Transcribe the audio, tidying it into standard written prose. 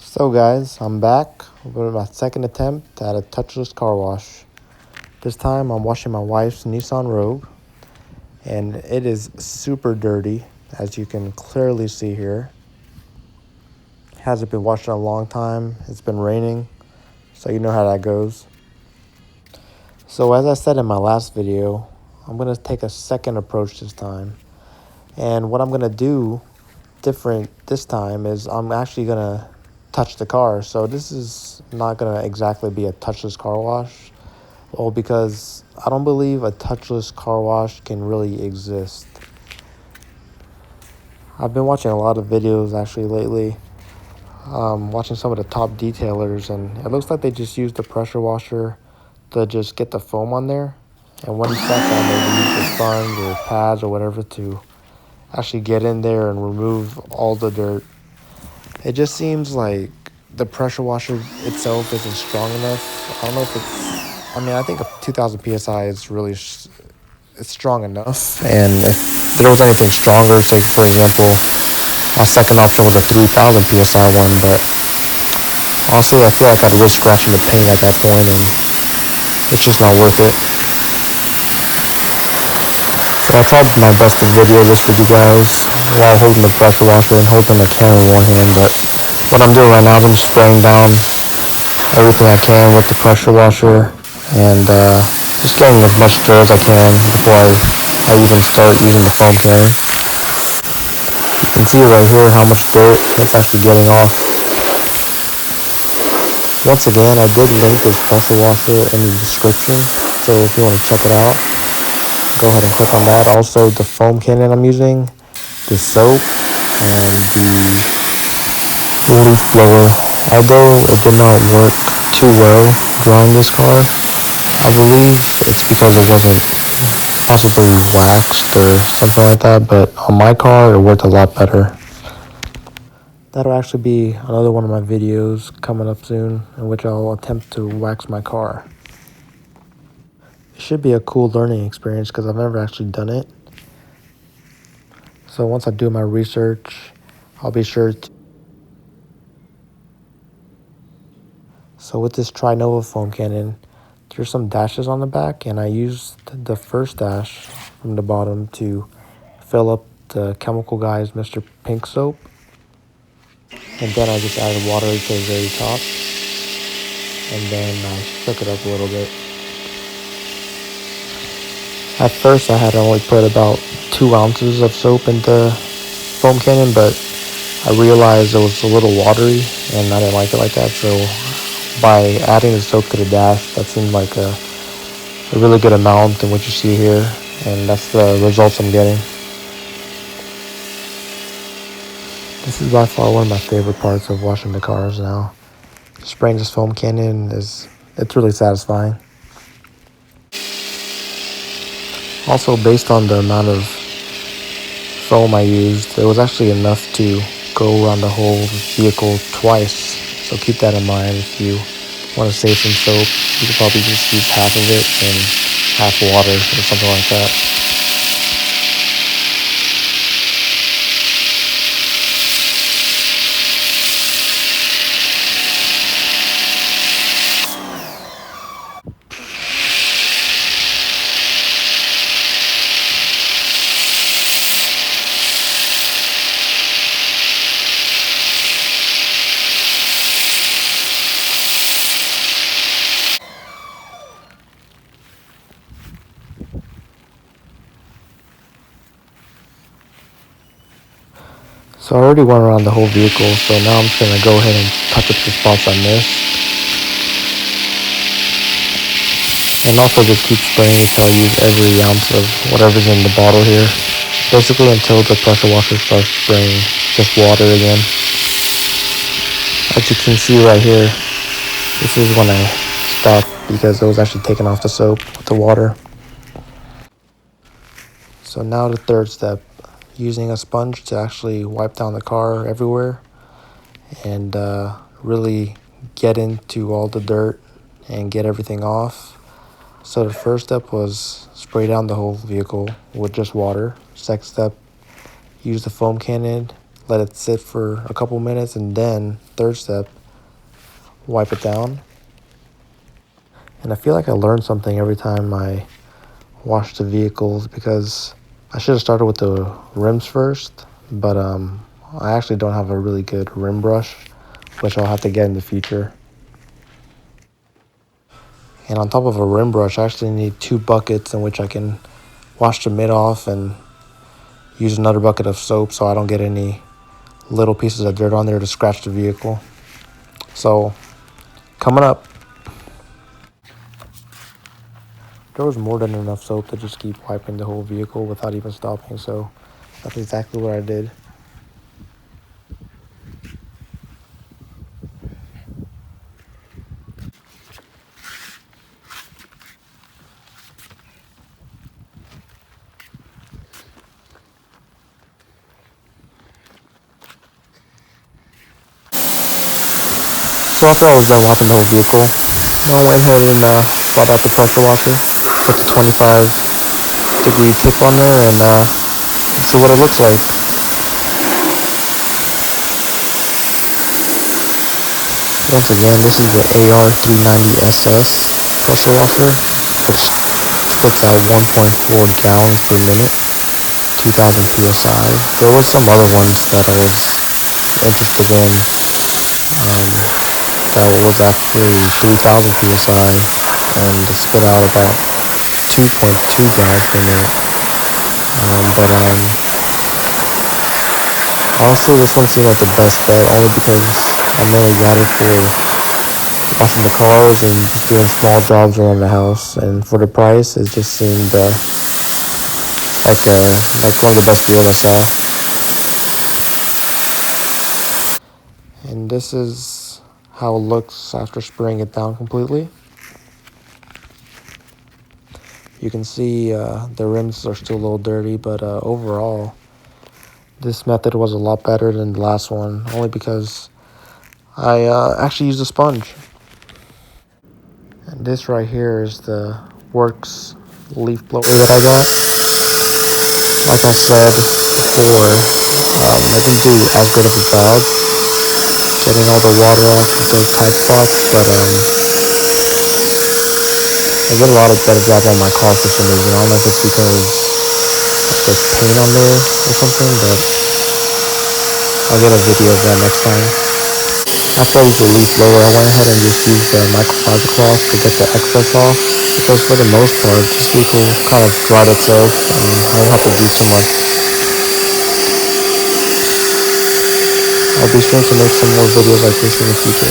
So guys, I'm back with my second attempt at a touchless car wash. This time I'm washing my wife's Nissan Rogue, and it is super dirty, as you can clearly see here. Hasn't been washed in a long time. It's been raining, so you know how that goes. So as I said in my last video, I'm going to take a second approach this time. And what I'm going to do different this time is I'm actually going to touch the car. So this is not going to exactly be a touchless car wash. Well, because I don't believe a touchless car wash can really exist. I've been watching a lot of videos actually lately, watching some of the top detailers, and it looks like they just use the pressure washer to just get the foam on there. And when it's that done, they use the sponge or pads or whatever to actually get in there and remove all the dirt. It just seems like the pressure washer itself isn't strong enough. I don't know if I think a 2000 psi is really it's strong enough. And if there was anything stronger, say for example, my second option was a 3000 psi one, but honestly I feel like I'd risk scratching the paint at that point, and it's just not worth it. So I tried my best to video this for you guys while holding the pressure washer and holding the camera in one hand, but what I'm doing right now is I'm spraying down everything I can with the pressure washer and just getting as much dirt as I can before I even start using the foam cannon. You can see right here how much dirt it's actually getting off. Once again, I did link this pressure washer in the description, so if you want to check it out, go ahead and click on that. Also, the foam cannon I'm using, the soap, and the leaf blower. Although it did not work too well drying this car, I believe it's because it wasn't possibly waxed or something like that, but on my car it worked a lot better. That'll actually be another one of my videos coming up soon, in which I'll attempt to wax my car. It should be a cool learning experience because I've never actually done it. So once I do my research, I'll be sure to. So with this Trinova foam cannon, there's some dashes on the back, and I used the first dash from the bottom to fill up the Chemical Guys Mr. Pink soap. And then I just added water to the very top. And then I shook it up a little bit. At first I had only put about 2 ounces of soap in the foam cannon, but I realized it was a little watery and I didn't like it like that. So by adding the soap to the dash, that seemed like a really good amount in what you see here, and that's the results I'm getting. This is by far one of my favorite parts of washing the cars now. Spraying this foam cannon it's really satisfying. Also, based on the amount of foam I used, it was actually enough to go around the whole vehicle twice. So keep that in mind. If you want to save some soap, you could probably just use half of it and half water or something like that. So I already went around the whole vehicle, so now I'm just going to go ahead and touch up the spots I missed. And also just keep spraying it till I use every ounce of whatever's in the bottle here. Basically until the pressure washer starts spraying just water again. As you can see right here, this is when I stopped because it was actually taking off the soap with the water. So now the third step. Using a sponge to actually wipe down the car everywhere and really get into all the dirt and get everything off. So the first step was spray down the whole vehicle with just water. Second step, use the foam cannon, let it sit for a couple minutes, and then third step, wipe it down. And I feel like I learn something every time I wash the vehicles, because I should have started with the rims first, but I actually don't have a really good rim brush, which I'll have to get in the future. And on top of a rim brush, I actually need 2 buckets in which I can wash the mid off and use another bucket of soap so I don't get any little pieces of dirt on there to scratch the vehicle. So, coming up. There was more than enough soap to just keep wiping the whole vehicle without even stopping, so that's exactly what I did. So after I was done washing the whole vehicle, I went ahead and brought out the pressure washer. Put the 25-degree tip on there and see what it looks like. Once again, this is the AR390SS pressure washer, which spits out 1.4 gallons per minute, 2,000 psi. There was some other ones that I was interested in. That was actually 3,000 psi, and they spit out about 2.2 gallons per minute. But honestly, this one seemed like the best bet, only because I mainly got it for washing the cars and just doing small jobs around the house. And for the price, it just seemed like one of the best deals I saw. And this is how it looks after spraying it down completely. You can see the rims are still a little dirty, but overall, this method was a lot better than the last one, only because I actually used a sponge. And this right here is the Works leaf blower that I got. Like I said before, I didn't do as good of a job getting all the water off with those tight spots, but I did a lot of better job on my car for some reason. I don't know if it's because there's paint on there or something, but I'll get a video of that next time. After I used the leaf blower, I went ahead and just used the microfiber cloth to get the excess off, because for the most part, this vehicle kind of dried itself and I didn't have to do too much. I'll be sure to make some more videos like this in the future.